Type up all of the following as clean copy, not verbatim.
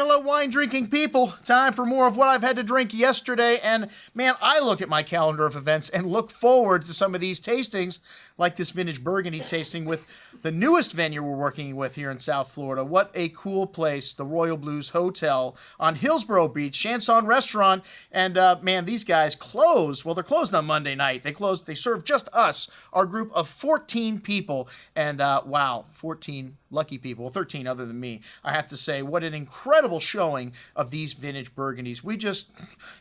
hello, wine drinking people. Time for more of what I've had to drink yesterday. And man, I look at my calendar of events and look forward to some of these tastings, like this vintage Burgundy tasting with the newest venue we're working with here in South Florida. What a cool place, the Royal Blues Hotel on Hillsborough Beach, Chanson Restaurant. And man, these guys closed. Well, they're closed on Monday night. They serve just us, our group of 14 people. And wow, 14 lucky people, 13 other than me. I have to say, what an incredible showing of these vintage Burgundies. We just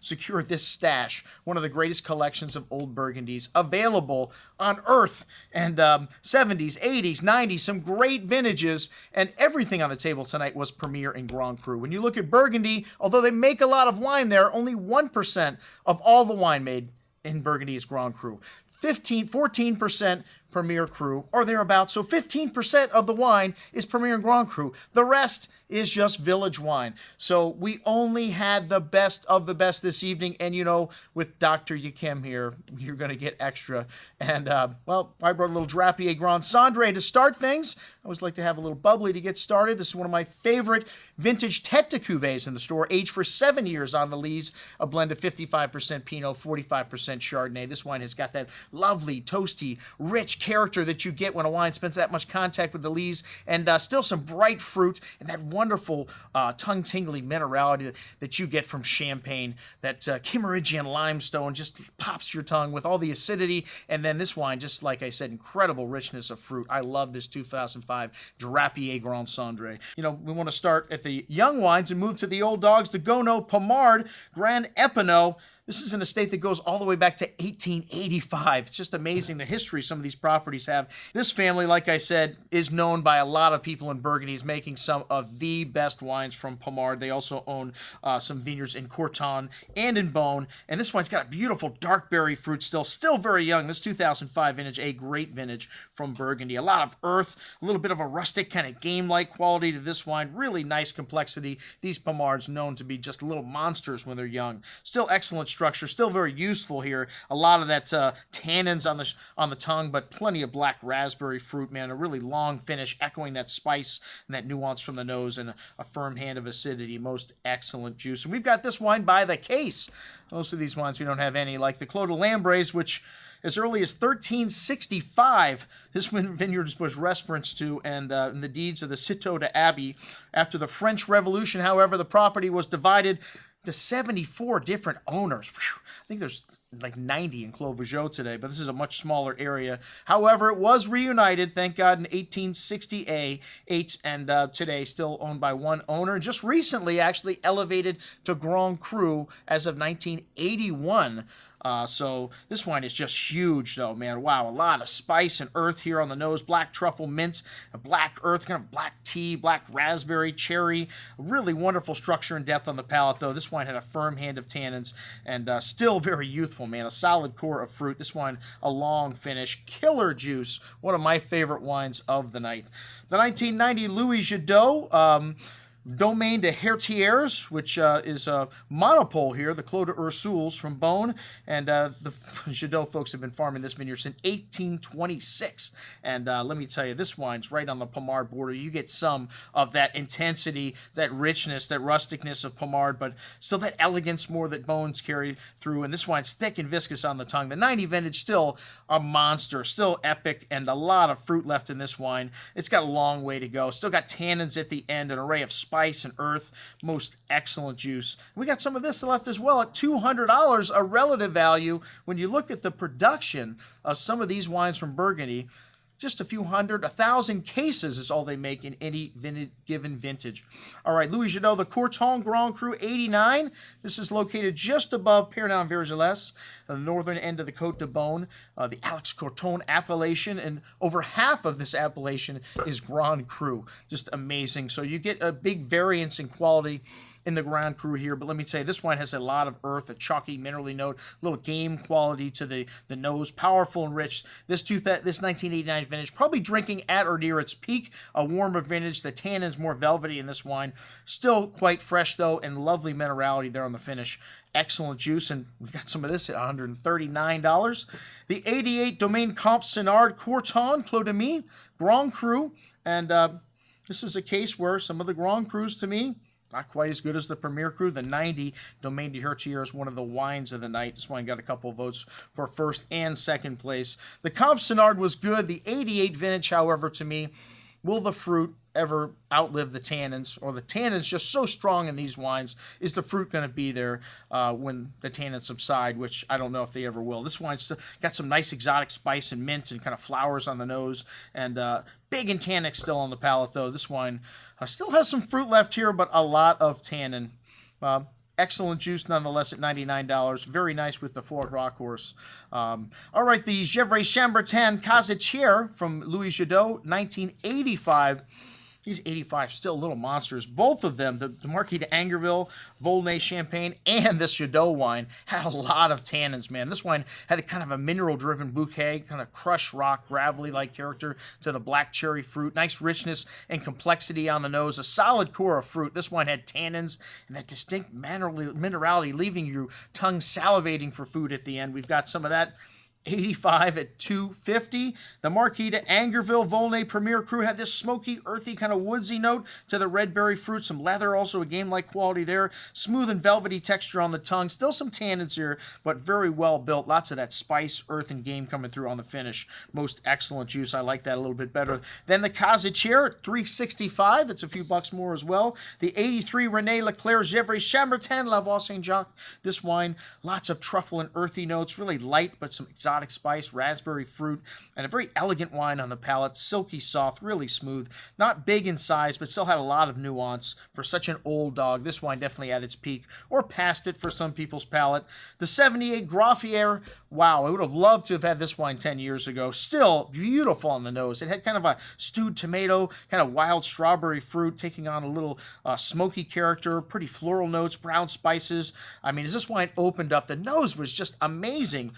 secured this stash, one of the greatest collections of old Burgundies available on earth. And 70s, 80s, 90s, some great vintages, and everything on the table tonight was Premier and Grand Cru. When you look at Burgundy, although they make a lot of wine there, only 1% of all the wine made in Burgundy is Grand Cru. 14% Premier Cru, or thereabouts. So 15% of the wine is Premier and Grand Cru. The rest is just village wine. So we only had the best of the best this evening. And, you know, with Dr. Yakim here, you're going to get extra. And, well, I brought a little Drapier Grand Cendré to start things. I always like to have a little bubbly to get started. This is one of my favorite vintage Tête de Cuvées in the store, aged for 7 years on the lees, a blend of 55% Pinot, 45% Chardonnay. This wine has got that lovely, toasty, rich character that you get when a wine spends that much contact with the lees, and still some bright fruit and that wonderful tongue-tingling minerality that you get from champagne. That Kimmeridgian limestone just pops your tongue with all the acidity, and then this wine, just like I said, incredible richness of fruit. I love this 2005 Drapier Grand Cendré. You know, we want to start at the young wines and move to the old dogs, the Gonod Pommard Grand Epinot. This is an estate that goes all the way back to 1885. It's just amazing the history some of these properties have. This family, like I said, is known by a lot of people in Burgundy as making some of the best wines from Pommard. They also own some vineyards in Corton and in Beaune. And this wine's got a beautiful dark berry fruit still very young. This 2005 vintage, a great vintage from Burgundy. A lot of earth, a little bit of a rustic kind of game-like quality to this wine. Really nice complexity. These Pommards known to be just little monsters when they're young. Still excellent structure, still very useful here. A lot of that tannins on the tongue, but plenty of black raspberry fruit, man. A really long finish, echoing that spice and that nuance from the nose, and a firm hand of acidity. Most excellent juice. And we've got this wine by the case. Most of these wines we don't have any, like the Clos de Lambres, which as early as 1365, this vineyard was referenced to, and in the deeds of the Citeaux de Abbey. After the French Revolution, however, the property was divided to 74 different owners. Whew. I think there's like 90 in Clos Vougeot today, but this is a much smaller area. However, it was reunited, thank God, in 1868, and today still owned by one owner. And just recently, actually elevated to Grand Cru as of 1981. So this wine is just huge, though, man. Wow, a lot of spice and earth here on the nose. Black truffle mint, a black earth, kind of black tea, black raspberry, cherry. A really wonderful structure and depth on the palate, though. This wine had a firm hand of tannins and still very youthful, man. A solid core of fruit. This wine, a long finish. Killer juice. One of my favorite wines of the night. The 1990 Louis Jadot, Domaine de Hertiers, which is a monopole here, the Clos de Ursouls from Beaune, and the Jadot folks have been farming this vineyard since 1826, and let me tell you, this wine's right on the Pommard border. You get some of that intensity, that richness, that rusticness of Pommard, but still that elegance more that Beaune's carry through, and this wine's thick and viscous on the tongue. The 90 vintage, still a monster, still epic, and a lot of fruit left in this wine. It's got a long way to go. Still got tannins at the end, an array of spice and earth. Most excellent juice. We got some of this left as well at $200, a relative value when you look at the production of some of these wines from Burgundy. Just a few hundred, 1,000 cases is all they make in any given vintage. All right, Louis Jadot, the Corton Grand Cru 89. This is located just above Pernan-Vergelès, the northern end of the Côte de Beaune, the Alex Corton appellation, and over half of this appellation is Grand Cru. Just amazing. So you get a big variance in quality in the Grand Cru here, but let me tell you, this wine has a lot of earth, a chalky, minerally note, a little game quality to the nose, powerful and rich. This 1989 vintage, probably drinking at or near its peak, a warmer vintage. The tannin's more velvety in this wine. Still quite fresh, though, and lovely minerality there on the finish. Excellent juice, and we got some of this at $139. The 88 Domaine Comte Sinard Corton Clos de Mie Grand Cru, and this is a case where some of the Grand Crus, to me, Not quite as good as the Premier Cru. The 90 Domaine de Hertier is one of the wines of the night. This wine got a couple of votes for first and second place. The Comte Sinard was good. The 88 vintage, however, to me, will the fruit ever outlive the tannins, or the tannins just so strong in these wines? Is the fruit going to be there when the tannins subside, which I don't know if they ever will. This wine's got some nice exotic spice and mint and kind of flowers on the nose, and big and tannic still on the palate, though. This wine still has some fruit left here, but a lot of tannin. Excellent juice nonetheless at $99. Very nice with the Fort Rockhorse. All right, the Gevrey Chambertin Casetier from Louis Jadot, 1985. These 85 still little monsters. Both of them, the Marquis de Angerville, Volnay Champagne, and this Jadot wine, had a lot of tannins, man. This wine had a kind of a mineral-driven bouquet, kind of crushed rock, gravelly-like character to the black cherry fruit. Nice richness and complexity on the nose. A solid core of fruit. This wine had tannins and that distinct minerality, leaving your tongue salivating for food at the end. We've got some of that. 85 at $2.50. The Marquis de Angerville Volnay Premier Cru had this smoky, earthy, kind of woodsy note to the red berry fruit. Some leather, also a game-like quality there. Smooth and velvety texture on the tongue. Still some tannins here, but very well built. Lots of that spice, earth, and game coming through on the finish. Most excellent juice. I like that a little bit better. Then the Casetier at $3.65. It's a few bucks more as well. The 83 René Leclerc Gevrey Chambertin Lavoie Saint-Jacques. This wine, lots of truffle and earthy notes. Really light, but some exotic spice, raspberry fruit, and a very elegant wine on the palate. Silky soft, really smooth. Not big in size, but still had a lot of nuance for such an old dog. This wine definitely at its peak, or past it for some people's palate. The 78 Graffier, wow, I would have loved to have had this wine 10 years ago. Still beautiful on the nose. It had kind of a stewed tomato, kind of wild strawberry fruit, taking on a little smoky character, pretty floral notes, brown spices. I mean, as this wine opened up, the nose was just amazing.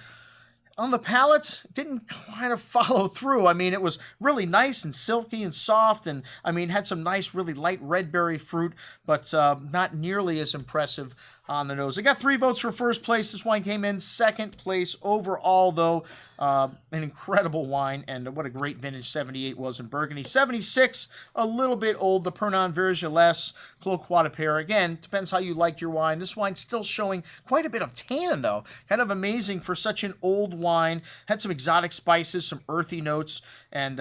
On the palate, it didn't kind of follow through. I mean, it was really nice and silky and soft, and I mean, had some nice, really light red berry fruit, but not nearly as impressive on the nose. I got 3 votes for first place. This wine came in second place overall, though. An incredible wine, and what a great vintage 78 was in Burgundy. 76, a little bit old. The Pernon Vergelès Clos Croix de Père. Again, depends how you like your wine. This wine's still showing quite a bit of tannin, though. Kind of amazing for such an old wine. Had some exotic spices, some earthy notes, and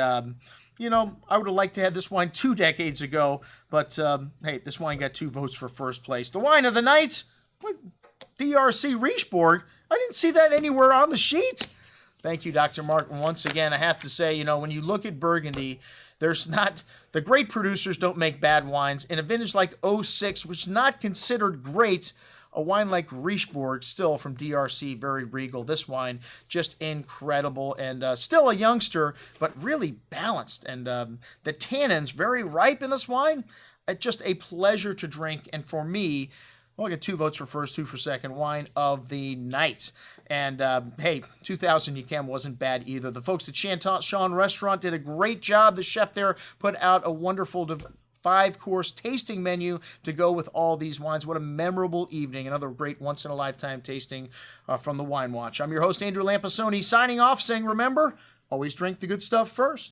you know, I would have liked to have this wine 2 decades ago, but hey, this wine got 2 votes for first place. The wine of the night, DRC Richebourg. I didn't see that anywhere on the sheet. Thank you, Dr. Martin. Once again, I have to say, you know, when you look at Burgundy, there's not, the great producers don't make bad wines. In a vintage like 06, which is not considered great, a wine like Richebourg, still from DRC, very regal. This wine, just incredible, and still a youngster, but really balanced. And the tannins, very ripe in this wine. Just a pleasure to drink, and for me, well, I got 2 votes for first, 2 for second. Wine of the night. And, hey, 2000 Yquem wasn't bad either. The folks at Chanton Restaurant did a great job. The chef there put out a wonderful 5-course tasting menu to go with all these wines. What a memorable evening. Another great once-in-a-lifetime tasting from the Wine Watch. I'm your host, Andrew Lampasoni, signing off, saying, remember, always drink the good stuff first.